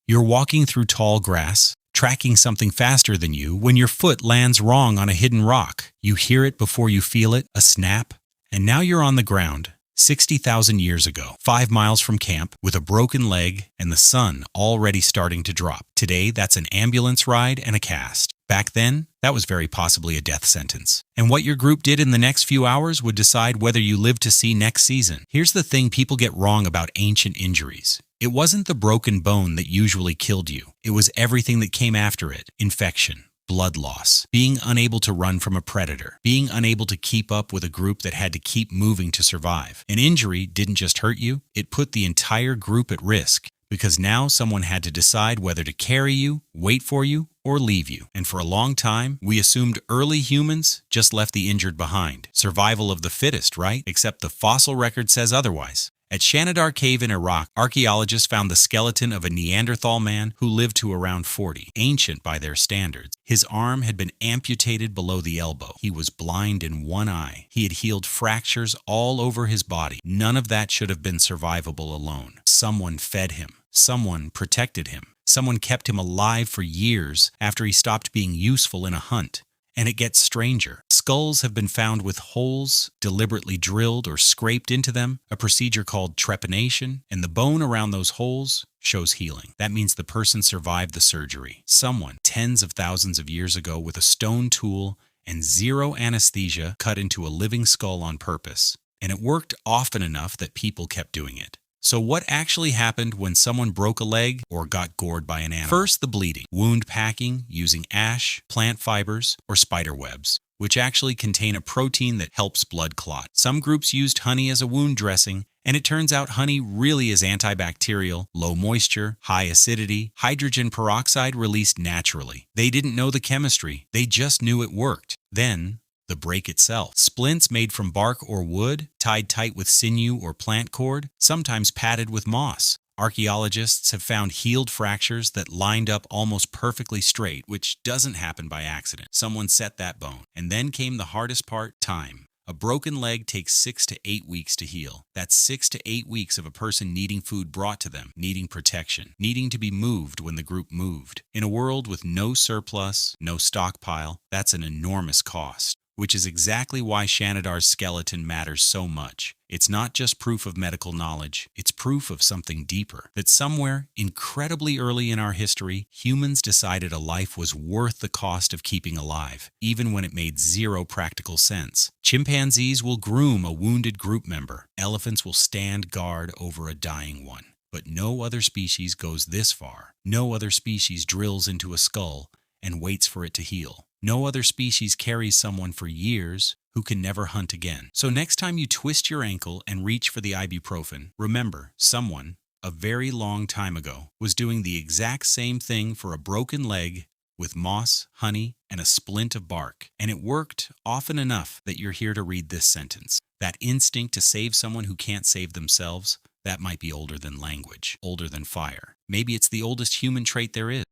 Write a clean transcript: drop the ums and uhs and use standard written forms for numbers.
You're walking through tall grass, tracking something faster than you, when your foot lands wrong on a hidden rock. You hear it before you feel it, a snap, and now you're on the ground, 60,000 years ago, 5 miles from camp, with a broken leg and the sun already starting to drop. Today, that's an ambulance ride and a cast. Back then, that was very possibly a death sentence. And what your group did in the next few hours would decide whether you live to see next season. Here's the thing people get wrong about ancient injuries. It wasn't the broken bone that usually killed you. It was everything that came after it. Infection, blood loss, being unable to run from a predator, being unable to keep up with a group that had to keep moving to survive. An injury didn't just hurt you, it put the entire group at risk, because now someone had to decide whether to carry you, wait for you, or leave you. And for a long time, we assumed early humans just left the injured behind. Survival of the fittest, right? Except the fossil record says otherwise. At Shanidar Cave in Iraq, archaeologists found the skeleton of a Neanderthal man who lived to around 40, ancient by their standards. His arm had been amputated below the elbow. He was blind in one eye. He had healed fractures all over his body. None of that should have been survivable alone. Someone fed him. Someone protected him. Someone kept him alive for years after he stopped being useful in a hunt. And it gets stranger. Skulls have been found with holes deliberately drilled or scraped into them, a procedure called trepanation, and the bone around those holes shows healing. That means the person survived the surgery. Someone, tens of thousands of years ago, with a stone tool and zero anesthesia, cut into a living skull on purpose. And it worked often enough that people kept doing it. So what actually happened when someone broke a leg or got gored by an animal? First, the bleeding. Wound packing using ash, plant fibers, or spiderwebs, which actually contain a protein that helps blood clot. Some groups used honey as a wound dressing, and it turns out honey really is antibacterial, low moisture, high acidity, hydrogen peroxide released naturally. They didn't know the chemistry, they just knew it worked. Then, the break itself. Splints made from bark or wood, tied tight with sinew or plant cord, sometimes padded with moss. Archaeologists have found healed fractures that lined up almost perfectly straight, which doesn't happen by accident. Someone set that bone. And then came the hardest part, time. A broken leg takes 6 to 8 weeks to heal. That's 6 to 8 weeks of a person needing food brought to them, needing protection, needing to be moved when the group moved. In a world with no surplus, no stockpile, that's an enormous cost. Which is exactly why Shanidar's skeleton matters so much. It's not just proof of medical knowledge, it's proof of something deeper. That somewhere, incredibly early in our history, humans decided a life was worth the cost of keeping alive, even when it made zero practical sense. Chimpanzees will groom a wounded group member. Elephants will stand guard over a dying one. But no other species goes this far. No other species drills into a skull and waits for it to heal. No other species carries someone for years who can never hunt again. So next time you twist your ankle and reach for the ibuprofen, remember, someone, a very long time ago, was doing the exact same thing for a broken leg with moss, honey, and a splint of bark. And it worked often enough that you're here to read this sentence. That instinct to save someone who can't save themselves, that might be older than language, older than fire. Maybe it's the oldest human trait there is.